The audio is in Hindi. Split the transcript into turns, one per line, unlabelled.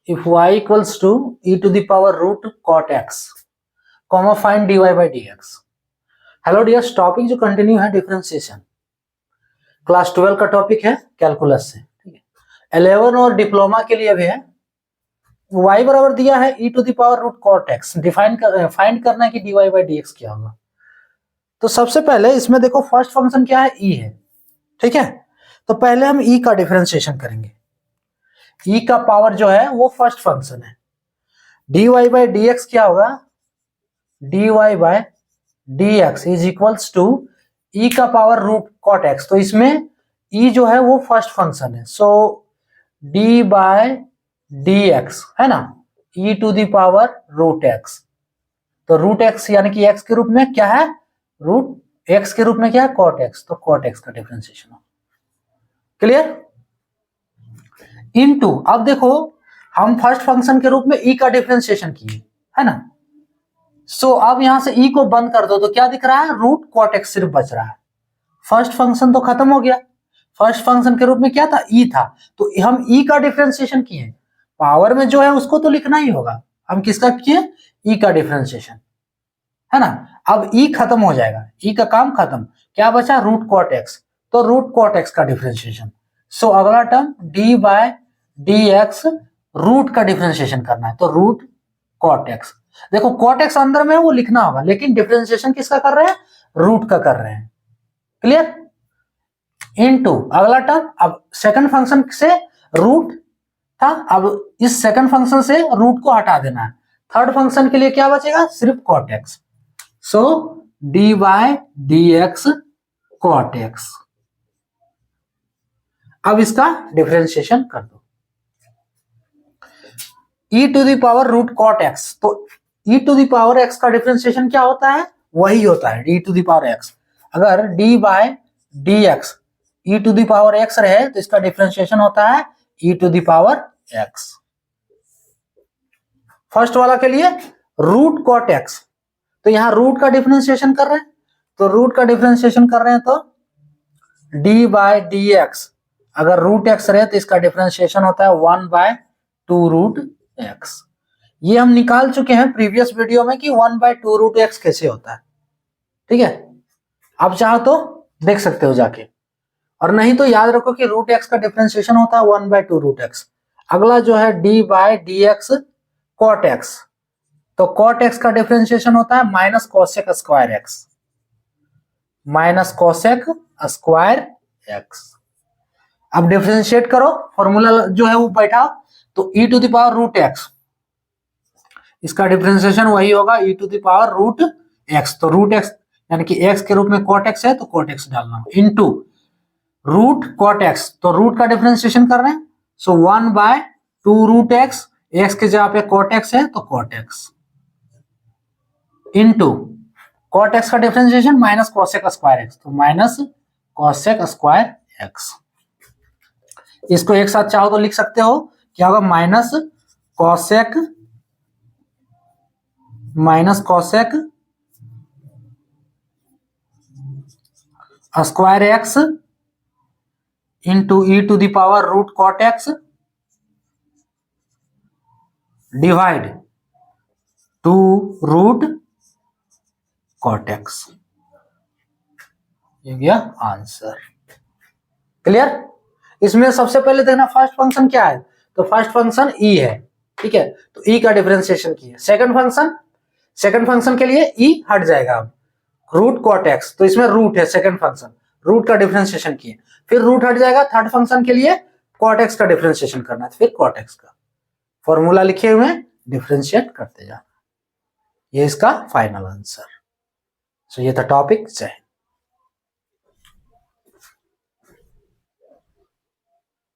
if y equals to e to the power root cot x, comma find dy by dx. Hello dears, topic जो कंटिन्यू है डिफरेंशिएशन, क्लास 12 का टॉपिक है कैलकुलस से, ठीक है। 11 और डिप्लोमा के लिए भी है। y बराबर दिया है e to the power root cot x, find करना है कि dy बाई dx क्या होगा। तो सबसे पहले इसमें देखो फर्स्ट फंक्शन क्या है, e है, ठीक है। तो पहले हम e का डिफरेंशिएशन करेंगे। e का पावर जो है वो फर्स्ट फंक्शन है। dy बाई dx क्या होगा, dy by dx is equals to e का पावर रूट कॉट एक्स। तो इसमें e जो है वो फर्स्ट फंक्शन है, सो d बाय dx है ना, e to the power root x. तो रूट एक्स यानी कि x के रूप में क्या है, रूट x के रूप में क्या है, कॉट एक्स। तो कॉट एक्स का डिफरेंशिएशन हो, क्लियर। इनटू, अब देखो हम फर्स्ट फंक्शन के रूप में e का डिफरेंशिएशन किए है ना। सो अब यहां से e को बंद कर दो तो क्या दिख रहा है, रूट कॉट एक्स सिर्फ बच रहा है। फर्स्ट फंक्शन तो खत्म हो गया। फर्स्ट फंक्शन के रूप में क्या था, e था, तो हम e का डिफरेंशिएशन किए। पावर में जो है उसको तो लिखना ही होगा। हम किसका किए, e का डिफरेंशिएशन, है ना। अब e खत्म हो जाएगा, e का काम खत्म, क्या बचा, रूट कॉट एक्स। तो रूट कॉट एक्स का डिफरेंशिएशन। सो अगला term d by dx, root का डिफरेंशिएशन करना है, तो रूट कॉट एक्स। देखो कॉट एक्स अंदर में वो लिखना होगा, लेकिन डिफरेंशिएशन किसका कर रहे हैं, रूट का कर रहे हैं, क्लियर। इनटू अगला टर्म, अब सेकंड फंक्शन से रूट था, अब इस सेकंड फंक्शन से रूट को हटा देना है। थर्ड फंक्शन के लिए क्या बचेगा, सिर्फ cot x. So d by d x cot x. अब इसका डिफरेंशिएशन कर दो, e to the power root cot x. तो e to the power x का डिफरेंशिएशन क्या होता है, वही होता है d to the power x। अगर d by dx e to the power x रहे तो इसका डिफरेंशिएशन होता है e to the power x। First वाला के लिए रूट कॉट x, तो यहां रूट का डिफरेंशिएशन कर रहे हैं, तो रूट का डिफरेंशिएशन कर रहे हैं तो d बाय dx, अगर रूट x रहे तो इसका डिफरेंशिएशन होता है 1 बाय 2 रूट x। ये हम निकाल चुके हैं प्रीवियस वीडियो में कि 1 बाय 2 रूट x कैसे होता है, ठीक है। आप चाहो तो देख सकते हो जाके, और नहीं तो याद रखो कि रूट x का डिफरेंशिएशन होता है 1 बाय 2 रूट x। अगला जो है d by dx cot x, तो कॉट x का डिफरेंशिएशन होता है minus cosec square x, minus cosec square x। अब डिफरेंशिएट करो, फॉर्मूला जो है वो बैठाओ, तो e to the power root x, इसका डिफरेंशिएशन वही होगा e to the power root x। तो रूट x यानी कि x के रूप में cot x है, तो cot x डालना, इनटू रूट cot x, तो रूट का डिफरेंशिएशन कर रहे हैं, सो 1 बाय 2 रूट x, x के जगह पे cot x है तो cot x, into cot x का differentiation minus cosec square x, तो माइनस cosec स्क्वायर x। इसको एक साथ चाहो तो लिख सकते हो, क्या होगा, minus cosec square x into e to the power root cot x divide 2 root cot x. ये गया आंसर, क्लियर। इसमें सबसे पहले देखना फर्स्ट फंक्शन क्या है, तो फर्स्ट फंक्शन e है, ठीक है, तो e का डिफरेंशिएशन किया। सेकंड फंक्शन के लिए e हट जाएगा, अब रूट कॉट एक्स, तो इसमें रूट है सेकंड फंक्शन, रूट का डिफरेंशिएशन किए, फिर रूट हट जाएगा। थर्ड फंक्शन के लिए कॉट एक्स का डिफरेंशिएशन करना है, फिर कॉट एक्स का फॉर्मूला लिखे हुए डिफरेंशिएट करते जाना। ये इसका फाइनल आंसर। सो ये था टॉपिक। जय हिंद।